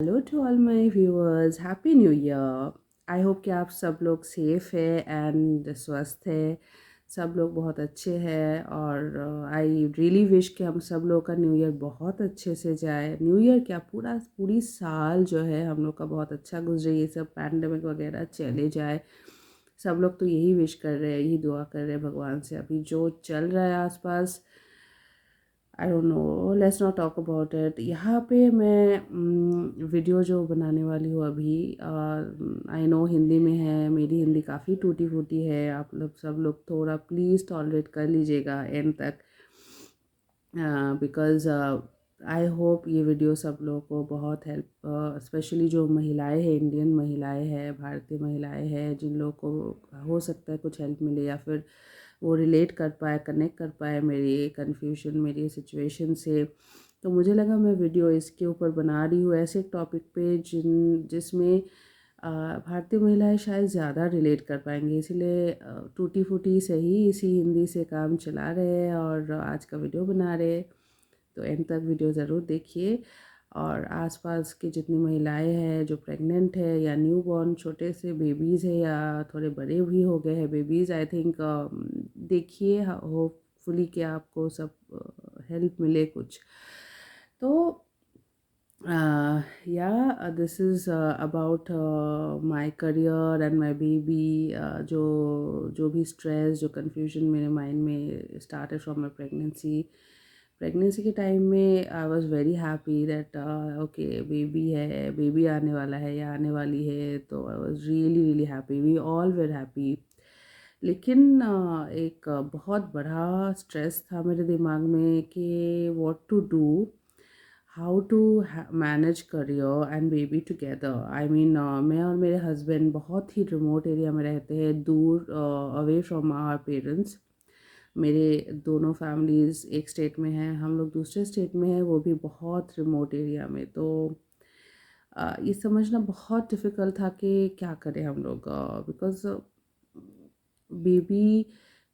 Hello to all my viewers, happy new year. I hope कि आप सब लोग सेफ है एंड स्वस्थ है। सब लोग बहुत अच्छे हैं और आई रियली विश कि हम सब लोग का न्यू ईयर बहुत अच्छे से जाए। न्यू ईयर क्या, पूरी साल जो है हम लोग का बहुत अच्छा गुजरे, ये सब पैंडमिक वगैरह चले जाए। सब लोग तो यही विश कर रहे हैं, यही दुआ कर रहे हैं भगवान से। अभी जो चल रहा है आसपास, आई don't no, let's not talk about it. यहाँ पे मैं वीडियो जो बनाने वाली हूँ अभी, आई नो हिंदी में है। मेरी हिंदी काफ़ी टूटी फूटी है, आप लोग सब लोग थोड़ा प्लीज़ टॉलरेट कर लीजिएगा एंड तक, बिकॉज़ आई होप ये वीडियो सब लोगों को बहुत हेल्प, स्पेशली जो महिलाएं हैं, इंडियन महिलाएं हैं, भारतीय महिलाएं हैं, जिन लोगों को हो सकता है कुछ हेल्प मिले या फिर वो रिलेट कर पाए, कनेक्ट कर पाए मेरी कन्फ्यूजन, मेरी सिचुएशन से। तो मुझे लगा मैं वीडियो इसके ऊपर बना रही हूँ, ऐसे एक टॉपिक पे जिसमें भारतीय महिलाएं शायद ज़्यादा रिलेट कर पाएंगी। इसीलिए टूटी फूटी सही इसी हिंदी से काम चला रहे हैं और आज का वीडियो बना रहे हैं। तो एंड तक वीडियो ज़रूर देखिए। और आसपास की जितनी महिलाएं हैं जो प्रेग्नेंट है या न्यू बॉर्न छोटे से बेबीज़ है या थोड़े बड़े भी हो गए हैं बेबीज़, आई थिंक देखिए, होपफुली कि आपको सब हेल्प मिले कुछ। तो this is about my career and my baby. जो भी स्ट्रेस, जो कन्फ्यूजन मेरे माइंड में स्टार्टेड फ्रॉम माय प्रेगनेंसी के टाइम में I was very happy that okay baby है, बेबी आने वाला है या आने वाली है। तो I was really really happy, we all were happy. लेकिन एक बहुत बड़ा स्ट्रेस था मेरे दिमाग में कि what to do, how to manage career and baby together. I mean, मैं और मेरे हस्बैंड बहुत ही रिमोट एरिया में रहते हैं, दूर, अवे फ्रॉम आवर पेरेंट्स। मेरे दोनों फैमिलीज़ एक स्टेट में हैं, हम लोग दूसरे स्टेट में हैं, वो भी बहुत रिमोट एरिया में। तो ये समझना बहुत डिफ़िकल्ट था कि क्या करें हम लोग, बिकॉज़ बेबी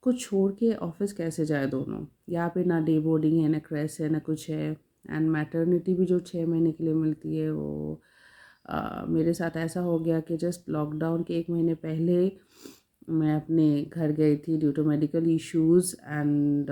को छोड़ के ऑफिस कैसे जाए दोनों। यहाँ पे ना डे बोर्डिंग है, ना क्रैश है, ना कुछ है। एंड मैटरनिटी भी जो 6 महीने के लिए मिलती है वो मेरे साथ ऐसा हो गया कि जस्ट लॉकडाउन के 1 महीने पहले मैं अपने घर गई थी due to medical issues and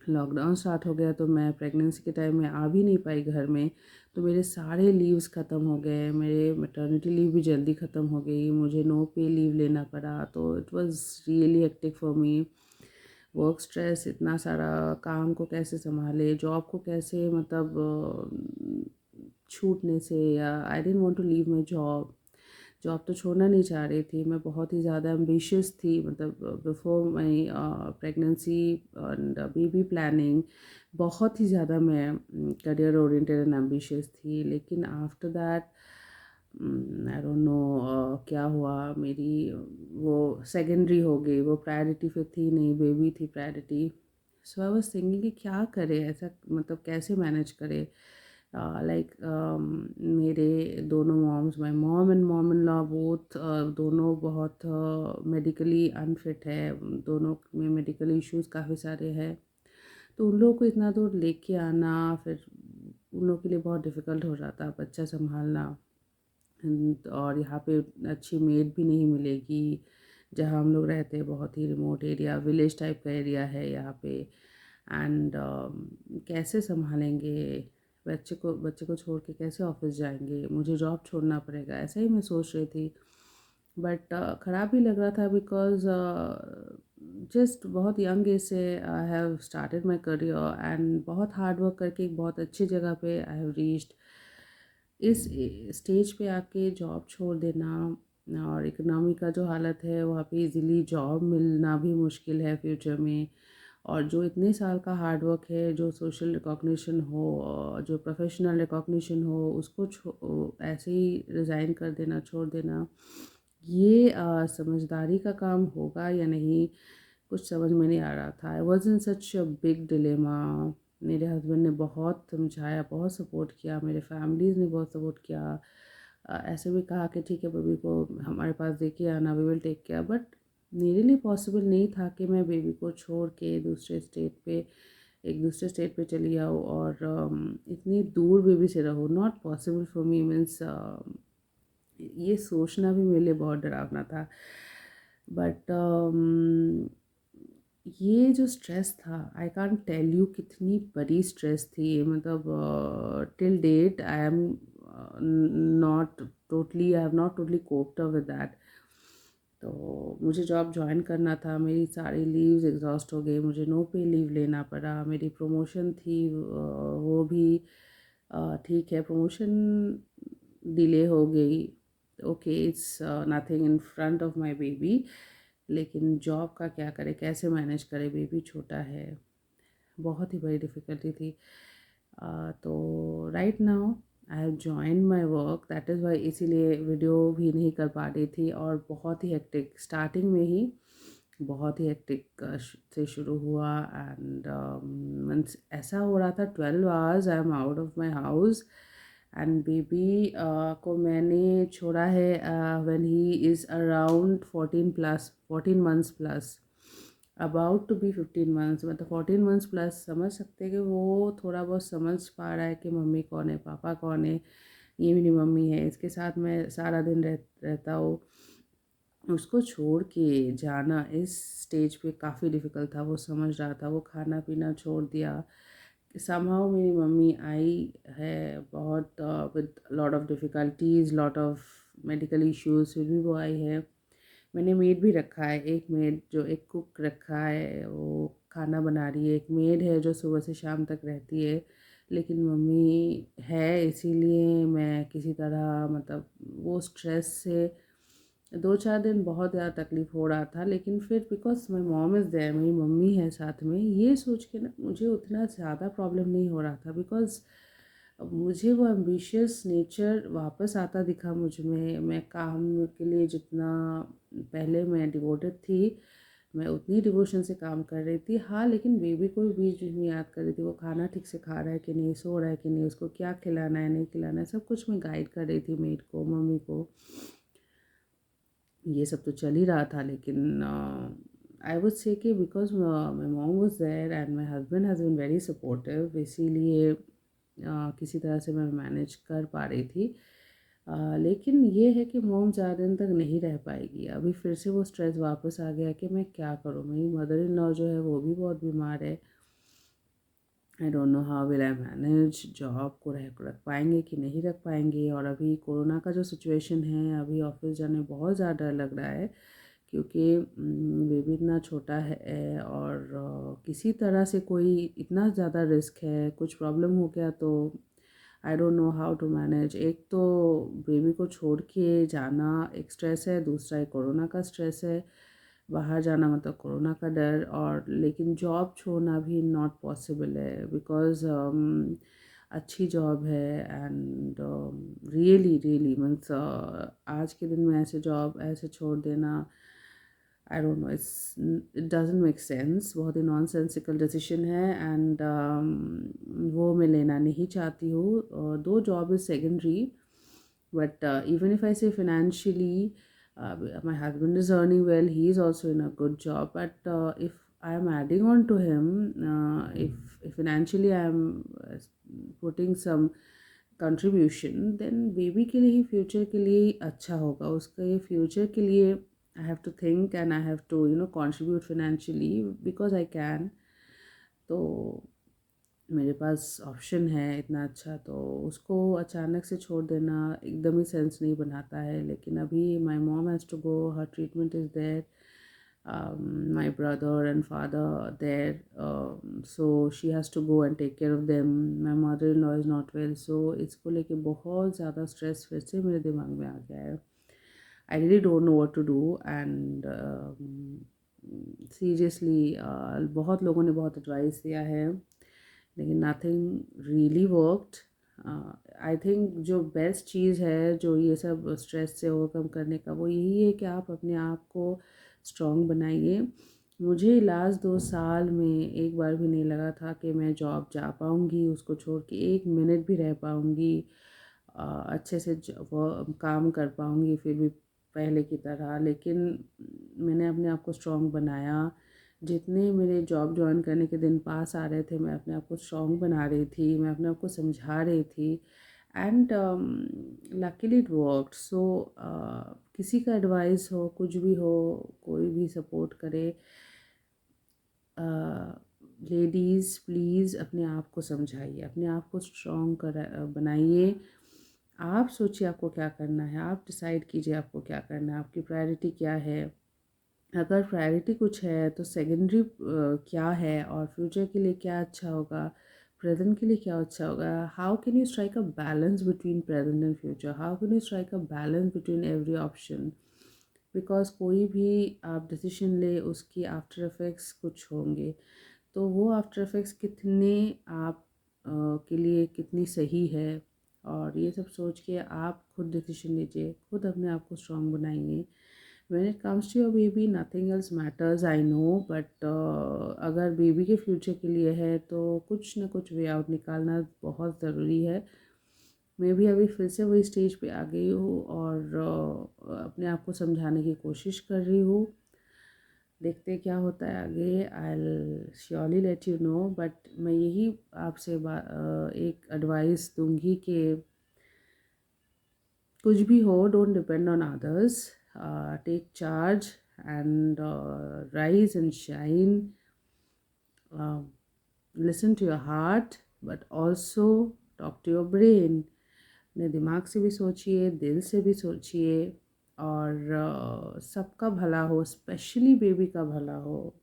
lockdown start हो गया। तो मैं प्रेगनेंसी के टाइम में आ भी नहीं पाई घर में। तो मेरे सारे लीव्स ख़त्म हो गए, मेरे मैटरनिटी लीव भी जल्दी ख़त्म हो गई, मुझे नो पे लीव लेना पड़ा। तो it was really hectic for me. Work stress, इतना सारा काम को कैसे संभाले, जॉब को कैसे, मतलब छूटने से, या I didn't want to leave my job. Job तो छोड़ना नहीं चाह रही थी मैं, बहुत ही ज़्यादा एम्बिशियस थी, मतलब before my pregnancy and baby planning बहुत ही ज़्यादा मैं करियर ओरिएंटेड एंड एम्बिशियस थी। लेकिन after that I don't no क्या हुआ, मेरी वो सेकेंडरी हो गई, वो प्रायोरिटी फिर थी नहीं, बेबी थी priority. So I was thinking कि क्या करे, ऐसा मतलब कैसे मैनेज करे। लाइक मेरे दोनों moms, my mom and mom in law both, दोनों बहुत मेडिकली अनफिट है, दोनों में मेडिकल इश्यूज काफ़ी सारे हैं। तो उन लोगों को इतना दूर लेके आना, फिर उन लोगों के लिए बहुत डिफ़िकल्ट हो रहा था बच्चा संभालना। और यहाँ पे अच्छी मेड भी नहीं मिलेगी जहाँ हम लोग रहते हैं, बहुत ही रिमोट एरिया, विलेज टाइप का एरिया है यहाँ पे। एंड कैसे संभालेंगे बच्चे को छोड़ के, कैसे ऑफिस जाएंगे, मुझे जॉब छोड़ना पड़ेगा, ऐसा ही मैं सोच रही थी। बट ख़राब भी लग रहा था बिकॉज जस्ट बहुत यंग एज से I have started my career and बहुत हार्ड वर्क करके एक बहुत अच्छी जगह पे आई हैव रीच्ड। इस स्टेज पे आके जॉब छोड़ देना, और इकोनॉमी का जो हालत है वहाँ पे इजीली जॉब मिलना भी मुश्किल है फ्यूचर में। और जो इतने साल का हार्ड वर्क है, जो सोशल रिकॉग्निशन हो और जो प्रोफेशनल रिकॉग्निशन हो, उसको ऐसे ही रिज़ाइन कर देना, छोड़ देना, ये समझदारी का काम होगा या नहीं, कुछ समझ में नहीं आ रहा था। I was in such a big dilemma. मेरे हस्बैंड ने बहुत समझाया, बहुत सपोर्ट किया, मेरे फैमिलीज़ ने बहुत सपोर्ट किया। ऐसे भी कहा कि ठीक है बेबी को हमारे पास देके आना, we will take care. But मेरे लिए पॉसिबल नहीं था कि मैं बेबी को छोड़ के दूसरे स्टेट पे एक दूसरे स्टेट पे चली जाओ और इतनी दूर बेबी से रहो, not possible for me. Means ये सोचना भी मेरे लिए बहुत डरावना था। बट ये जो स्ट्रेस था, आई कांट टेल यू कितनी बड़ी स्ट्रेस थी। मतलब till date I am not totally, I have not totally coped up with that. तो मुझे जॉब ज्वाइन करना था, मेरी सारी लीव्स एग्जॉस्ट हो गई, मुझे नो पे लीव लेना पड़ा। मेरी प्रमोशन थी, वो भी ठीक है, प्रमोशन डिले हो गई। Okay, it's nothing in front of my baby, लेकिन जॉब का क्या करे, कैसे मैनेज करे, बेबी छोटा है, बहुत ही बड़ी डिफ़िकल्टी थी। तो right now I have join my work, that is why, इसीलिए वीडियो भी नहीं कर पा रही थी। और बहुत ही हेक्टिक स्टार्टिंग में ही, बहुत ही हेक्टिक से शुरू हुआ। एंड मीन्स ऐसा हो रहा था 12 hours I am out of my house, and baby को मैंने छोड़ा है when he is around 14 months plus, about to be 15 months। मतलब 14 months प्लस, समझ सकते हैं कि वो थोड़ा बहुत समझ पा रहा है कि मम्मी कौन है, पापा कौन है, ये मेरी मम्मी है, इसके साथ मैं सारा दिन रहता हूँ। उसको छोड़ के जाना इस स्टेज पे काफ़ी डिफ़िकल्ट था। वो समझ रहा था, वो खाना पीना छोड़ दिया। समहाउ मेरी मम्मी आई है बहुत with lot of difficulties, lot of medical issues, फिर भी वो आई है। मैंने मेड भी रखा है, एक मेड जो, एक कुक रखा है, वो खाना बना रही है। एक मेड है जो सुबह से शाम तक रहती है। लेकिन मम्मी है, इसीलिए मैं किसी तरह, मतलब वो स्ट्रेस से 2-4 दिन बहुत ज़्यादा तकलीफ़ हो रहा था। लेकिन फिर because my mom is there, मेरी मम्मी है साथ में, ये सोच के ना मुझे उतना ज़्यादा प्रॉब्लम नहीं हो रहा था। बिकॉज मुझे वो एम्बिशियस नेचर वापस आता दिखा मुझ में। मैं काम के लिए जितना पहले मैं डिवोटेड थी, मैं उतनी डिवोशन से काम कर रही थी। हाँ, लेकिन बेबी को भी बीच बीच में याद कर रही थी, वो खाना ठीक से खा रहा है कि नहीं, सो रहा है कि नहीं, उसको क्या खिलाना है नहीं खिलाना है, सब कुछ मैं गाइड कर रही थी मेड को, मम्मी को। ये सब तो चल ही रहा था। लेकिन आई वुड से कि because my mom was there and my husband has been very supportive, इसीलिए किसी तरह से मैं मैनेज कर पा रही थी। लेकिन ये है कि मॉम ज़्यादा दिन तक नहीं रह पाएगी। अभी फिर से वो स्ट्रेस वापस आ गया कि मैं क्या करूँ। मेरी मदर इन लॉ जो है वो भी बहुत बीमार है। आई don't know how will I manage, job को रख पाएंगे कि नहीं रख पाएंगे। और अभी कोरोना का जो सिचुएशन है, अभी ऑफिस जाने बहुत ज़्यादा डर लग रहा है, क्योंकि बेबी इतना छोटा है और किसी तरह से कोई इतना ज़्यादा रिस्क है, कुछ प्रॉब्लम हो गया तो I don't know how to manage. एक तो बेबी को छोड़ के जाना एक स्ट्रेस है, दूसरा एक कोरोना का स्ट्रेस है, बाहर जाना मतलब कोरोना का डर। और लेकिन जॉब छोड़ना भी नॉट पॉसिबल है, बिकॉज़ अच्छी जॉब है। एंड रियली रियली मीन्स आज के दिन में ऐसे जॉब ऐसे छोड़ देना, आई don't no, it doesn't make sense, बहुत ही नॉनसेंसिकल डिसीजन है। एंड वो मैं लेना नहीं चाहती हूँ। दो job is secondary, but even if I say financially, my husband is earning well, he is also in a good job, but if I am adding on to him, if financially I am putting some contribution, then baby के लिए ही, future के लिए ही अच्छा होगा। उसका ये future के लिए I have to think and I have to contribute financially because I can। तो मेरे पास ऑप्शन है इतना अच्छा, तो उसको अचानक से छोड़ देना एकदम ही सेंस नहीं बनाता है। लेकिन अभी my mom has to go, her treatment is there, my brother and father there, so she has to go and take care of them. My mother in law is not well, so इसको लेके बहुत ज़्यादा stress फिर से मेरे दिमाग में आ गया है। I really don't know what to do. And seriously बहुत लोगों ने बहुत एडवाइस दिया है, लेकिन nothing really worked. I think जो बेस्ट चीज़ है जो ये सब स्ट्रेस से ओवरकम करने का, वो यही है कि आप अपने आप को स्ट्रॉन्ग बनाइए। मुझे लास्ट 2 साल में एक बार भी नहीं लगा था कि मैं जॉब जा पाऊँगी, उसको छोड़ के 1 मिनट भी रह पाऊँगी, अच्छे से वो काम कर पाऊँगी फिर भी पहले की तरह। लेकिन मैंने अपने आप को स्ट्रॉन्ग बनाया, जितने मेरे जॉब ज्वाइन करने के दिन पास आ रहे थे, मैं अपने आप को स्ट्रॉन्ग बना रही थी, मैं अपने आप को समझा रही थी। And luckily it worked. So किसी का एडवाइस हो, कुछ भी हो, कोई भी सपोर्ट करे, लेडीज़ प्लीज़ अपने आप को समझाइए, अपने आप को स्ट्रॉन्ग बनाइए। आप सोचिए आपको क्या करना है, आप डिसाइड कीजिए आपको क्या करना है, आपकी प्रायोरिटी क्या है। अगर प्रायोरिटी कुछ है तो सेकेंडरी क्या है, और फ्यूचर के लिए क्या अच्छा होगा, प्रेजेंट के लिए क्या अच्छा होगा। How can you strike a balance between present and future, how can you strike a balance between every option. Because कोई भी आप डिसीजन ले, उसकी आफ्टर इफ़ेक्ट्स कुछ होंगे। तो वो आफ्टर इफ़ेक्ट्स कितने आप के लिए कितनी सही है, और ये सब सोच के आप खुद डिसीजन लीजिए, खुद अपने आप को स्ट्रॉन्ग बनाइए। When it comes to your baby nothing else matters, I know, but अगर बेबी के फ्यूचर के लिए है तो कुछ ना कुछ वे आउट निकालना बहुत ज़रूरी है। मैं भी अभी फिर से वही स्टेज पे आ गई हूँ, और अपने आप को समझाने की कोशिश कर रही हूँ। देखते क्या होता है आगे, I will surely let you know. But मैं यही आपसे एक एडवाइस दूंगी कि कुछ भी हो, don't depend on others, take charge and rise and shine. Listen to your heart, but also talk to your brain. अपने दिमाग से भी सोचिए, दिल से भी सोचिए, और सबका भला हो, स्पेशली बेबी का भला हो,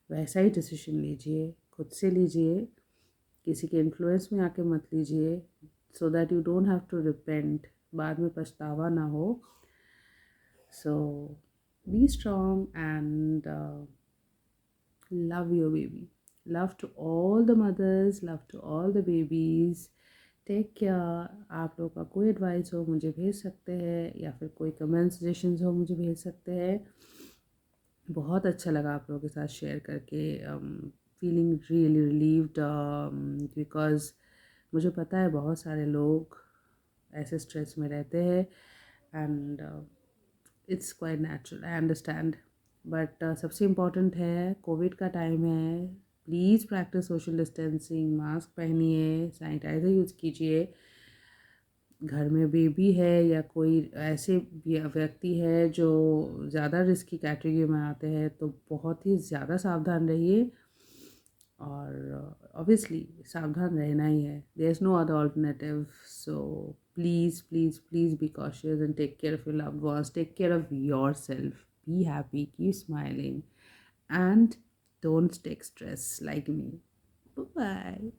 वैसा ही डिसीजन लीजिए, खुद से लीजिए, किसी के इन्फ्लुएंस में आके मत लीजिए, so that you don't have to repent, बाद में पछतावा ना हो। So be strong and love your baby. Love to all the mothers, love to all the babies. Take care. आप लोग का कोई एडवाइस हो मुझे भेज सकते हैं, या फिर कोई कमेंट सजेशंस हो मुझे भेज सकते हैं। बहुत अच्छा लगा आप लोगों के साथ शेयर करके, फीलिंग रियली रिलीव्ड, बिकॉज मुझे पता है बहुत सारे लोग ऐसे स्ट्रेस में रहते हैं, and it's quite natural, I understand. But सबसे इम्पॉर्टेंट है, कोविड का टाइम है, please practice social distancing, mask पहनिए, सैनिटाइज़र यूज़ कीजिए। घर में बेबी है या कोई ऐसे व्यक्ति है जो ज़्यादा रिस्क की कैटेगरी में आते हैं, तो बहुत ही ज़्यादा सावधान रहिए। और ऑब्वियसली सावधान रहना ही है, there is no other alternative. So please please please be cautious and take care of your loved ones, take care of your self, be happy, keep smiling, and don't take stress like me. Bye bye.